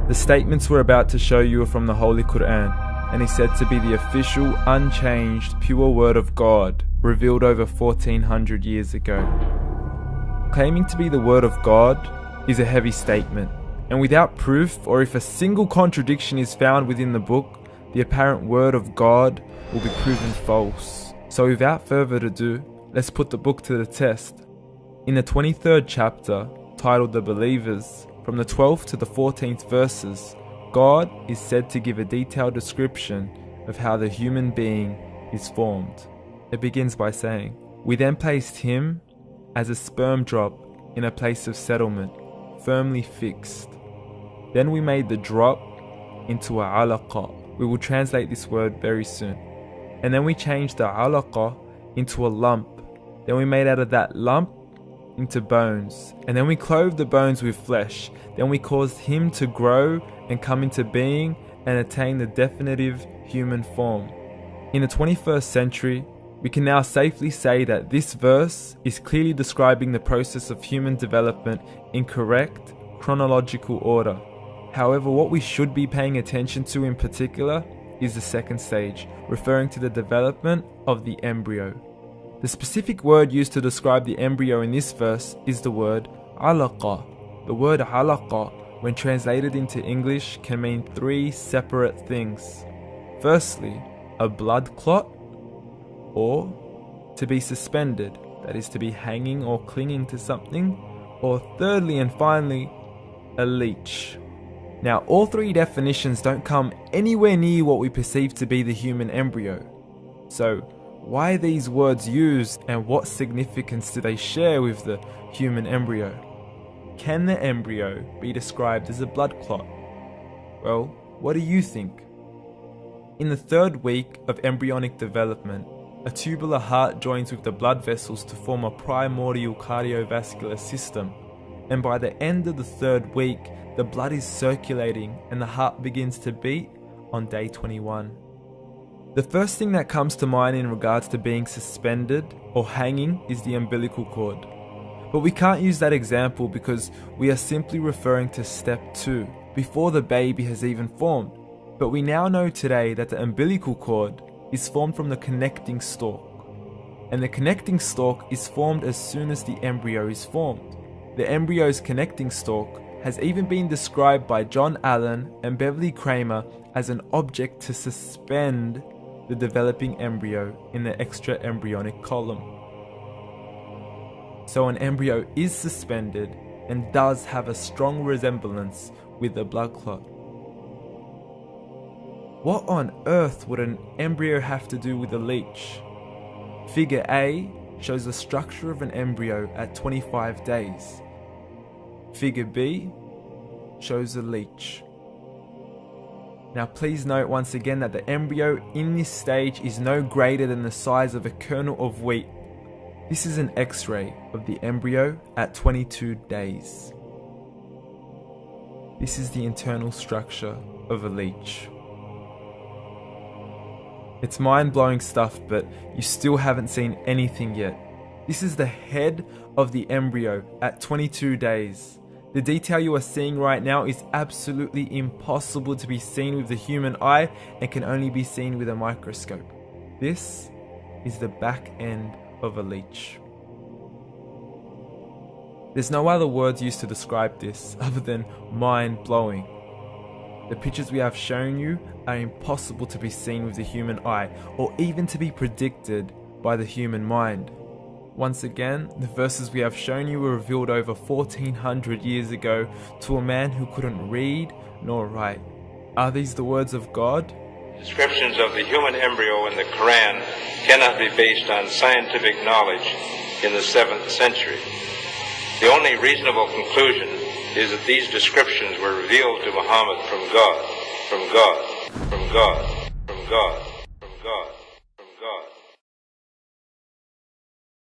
The statements we're about to show you are from the Holy Quran, and is said to be the official, unchanged, pure word of God, revealed over 1400 years ago. Claiming to be the word of God is a heavy statement, and without proof, or if a single contradiction is found within the book, the apparent word of God will be proven false. So without further ado, let's put the book to the test. In the 23rd chapter, titled The Believers, from the 12th to the 14th verses, God is said to give a detailed description of how the human being is formed. It begins by saying, "We then placed him as a sperm drop in a place of settlement, firmly fixed. Then we made the drop into a alaqa." We will translate this word very soon. "And then we changed the alaqa into a lump. Then we made out of that lump into bones. And then we clothed the bones with flesh. Then we caused him to grow and come into being and attain the definitive human form." In the 21st century, we can now safely say that this verse is clearly describing the process of human development in correct chronological order. However, what we should be paying attention to in particular is the second stage, referring to the development of the embryo. The specific word used to describe the embryo in this verse is the word alaqa. The word alaqa, when translated into English, can mean three separate things. Firstly, a blood clot, or to be suspended, that is to be hanging or clinging to something, or thirdly and finally, a leech. Now, all three definitions don't come anywhere near what we perceive to be the human embryo. So, why are these words used, and what significance do they share with the human embryo? Can the embryo be described as a blood clot? Well, what do you think? In the third week of embryonic development, a tubular heart joins with the blood vessels to form a primordial cardiovascular system, and by the end of the third week, the blood is circulating and the heart begins to beat on day 21. The first thing that comes to mind in regards to being suspended or hanging is the umbilical cord. But we can't use that example because we are simply referring to step 2, before the baby has even formed. But we now know today that the umbilical cord is formed from the connecting stalk. And the connecting stalk is formed as soon as the embryo is formed. The embryo's connecting stalk has even been described by John Allen and Beverly Kramer as an object to suspend the developing embryo in the extra-embryonic column. So an embryo is suspended and does have a strong resemblance with a blood clot. What on earth would an embryo have to do with a leech? Figure A shows the structure of an embryo at 25 days. Figure B shows a leech. Now please note once again that the embryo in this stage is no greater than the size of a kernel of wheat. This is an X-ray of the embryo at 22 days. This is the internal structure of a leech. It's mind-blowing stuff, but you still haven't seen anything yet. This is the head of the embryo at 22 days. The detail you are seeing right now is absolutely impossible to be seen with the human eye and can only be seen with a microscope. This is the back end of a leech. There's no other words used to describe this other than mind-blowing. The pictures we have shown you are impossible to be seen with the human eye or even to be predicted by the human mind. Once again, the verses we have shown you were revealed over 1400 years ago to a man who couldn't read nor write. Are these the words of God? Descriptions of the human embryo in the Quran cannot be based on scientific knowledge in the 7th century. The only reasonable conclusion is that these descriptions were revealed to Muhammad from God, from God, from God, from God.